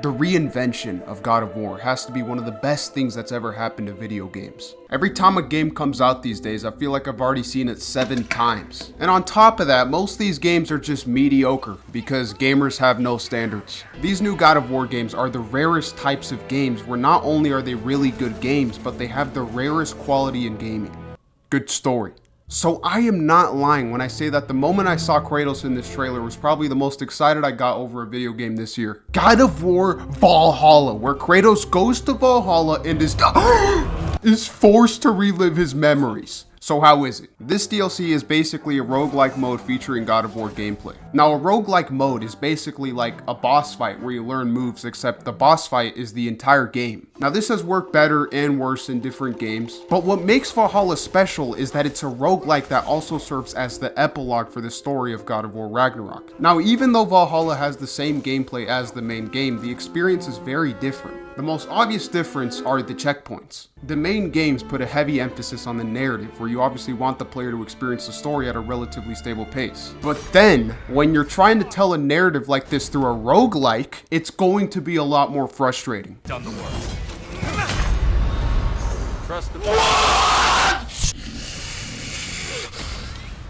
The reinvention of God of War has to be one of the best things that's ever happened to video games. Every time a game comes out these days, I feel like I've already seen it 7 times. And on top of that, most of these games are just mediocre because gamers have no standards. These new God of War games are the rarest types of games where not only are they really good games, but they have the rarest quality in gaming. Good story. So I am not lying when I say that the moment I saw Kratos in this trailer was probably the most excited I got over a video game this year. God of War Valhalla, where Kratos goes to Valhalla and is forced to relive his memories. So how is it? This DLC is basically a roguelike mode featuring God of War gameplay. Now a roguelike mode is basically like a boss fight where you learn moves, except the boss fight is the entire game. Now this has worked better and worse in different games, but what makes Valhalla special is that it's a roguelike that also serves as the epilogue for the story of God of War Ragnarok. Now even though Valhalla has the same gameplay as the main game, the experience is very different. The most obvious difference are the checkpoints. The main games put a heavy emphasis on the narrative, where you obviously want the player to experience the story at a relatively stable pace. But then, when you're trying to tell a narrative like this through a roguelike, it's going to be a lot more frustrating. Done the work. Trust the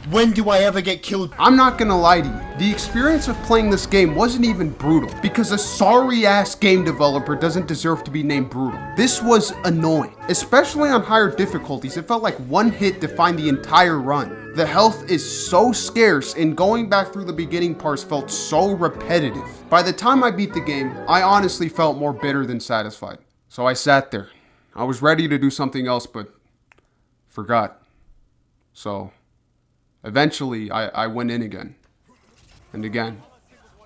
When do I ever get killed? I'm not gonna lie to you, the experience of playing this game wasn't even brutal, because a sorry ass game developer doesn't deserve to be named brutal. This was annoying, especially on higher difficulties. It felt like one hit defined the entire run. The health is so scarce, and going back through the beginning parts felt so repetitive. By the time I beat the game, I honestly felt more bitter than satisfied. So I sat there. I was ready to do something else, but forgot. So eventually, I went in again, and again,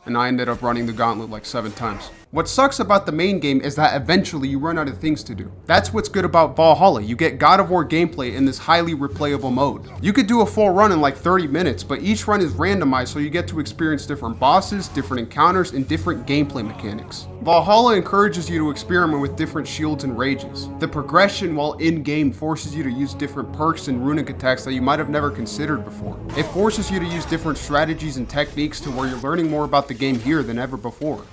and I ended up running the gauntlet like 7 times. What sucks about the main game is that eventually you run out of things to do. That's what's good about Valhalla. You get God of War gameplay in this highly replayable mode. You could do a full run in like 30 minutes, but each run is randomized, so you get to experience different bosses, different encounters, and different gameplay mechanics. Valhalla encourages you to experiment with different shields and rages. The progression while in-game forces you to use different perks and runic attacks that you might have never considered before. It forces you to use different strategies and techniques to where you're learning more about the game here than ever before.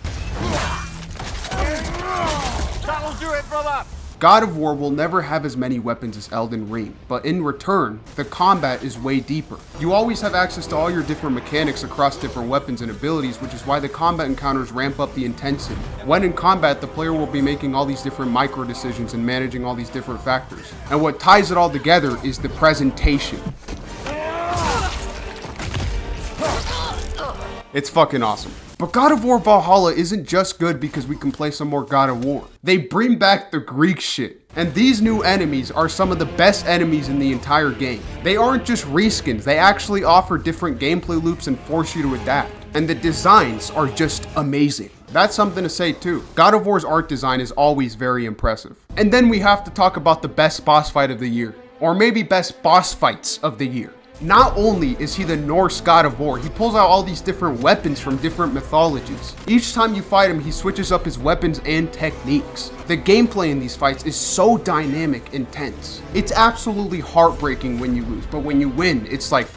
That'll do it, brother! God of War will never have as many weapons as Elden Ring, but in return, the combat is way deeper. You always have access to all your different mechanics across different weapons and abilities, which is why the combat encounters ramp up the intensity. When in combat, the player will be making all these different micro decisions and managing all these different factors. And what ties it all together is the presentation. It's fucking awesome. But God of War Valhalla isn't just good because we can play some more God of War. They bring back the Greek shit. And these new enemies are some of the best enemies in the entire game. They aren't just reskins, they actually offer different gameplay loops and force you to adapt. And the designs are just amazing. That's something to say too. God of War's art design is always very impressive. And then we have to talk about the best boss fight of the year. Or maybe best boss fights of the year. Not only is he the Norse God of War, he pulls out all these different weapons from different mythologies. Each time you fight him, he switches up his weapons and techniques. The gameplay in these fights is so dynamic and tense. It's absolutely heartbreaking when you lose, but when you win, it's like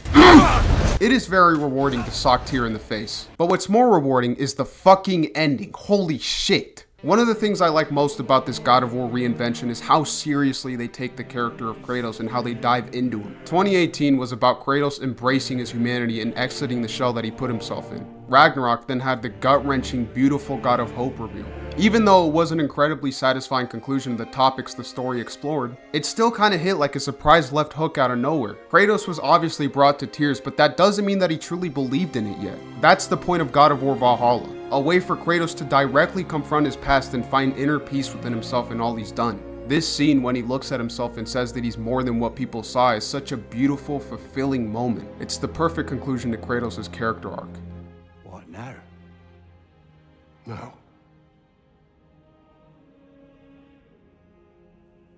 it is very rewarding to sock tear in the face. But what's more rewarding is the fucking ending. Holy shit. One of the things I like most about this God of War reinvention is how seriously they take the character of Kratos and how they dive into him. 2018 was about Kratos embracing his humanity and exiting the shell that he put himself in. Ragnarok then had the gut-wrenching, beautiful God of Hope reveal. Even though it was an incredibly satisfying conclusion to the topics the story explored, it still kinda hit like a surprise left hook out of nowhere. Kratos was obviously brought to tears, but that doesn't mean that he truly believed in it yet. That's the point of God of War Valhalla. A way for Kratos to directly confront his past and find inner peace within himself and all he's done. This scene when he looks at himself and says that he's more than what people saw is such a beautiful, fulfilling moment. It's the perfect conclusion to Kratos' character arc. What now? No.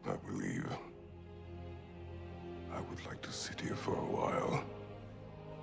I believe I would like to sit here for a while.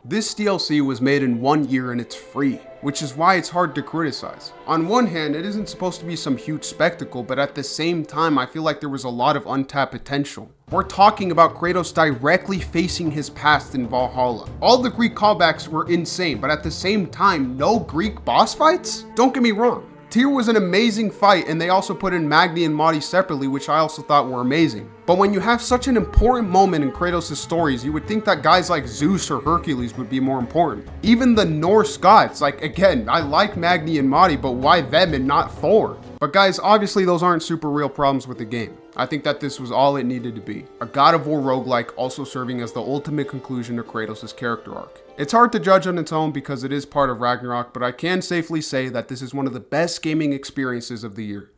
This DLC was made in 1 year and it's free, which is why it's hard to criticize. On one hand, it isn't supposed to be some huge spectacle, but at the same time, I feel like there was a lot of untapped potential. We're talking about Kratos directly facing his past in Valhalla. All the Greek callbacks were insane, but at the same time, no Greek boss fights? Don't get me wrong. Tyr was an amazing fight, and they also put in Magni and Madi separately, which I also thought were amazing. But when you have such an important moment in Kratos' stories, you would think that guys like Zeus or Hercules would be more important. Even the Norse gods, like again, I like Magni and Madi, but why them and not Thor? But guys, obviously those aren't super real problems with the game. I think that this was all it needed to be. A God of War roguelike also serving as the ultimate conclusion to Kratos' character arc. It's hard to judge on its own because it is part of Ragnarok, but I can safely say that this is one of the best gaming experiences of the year.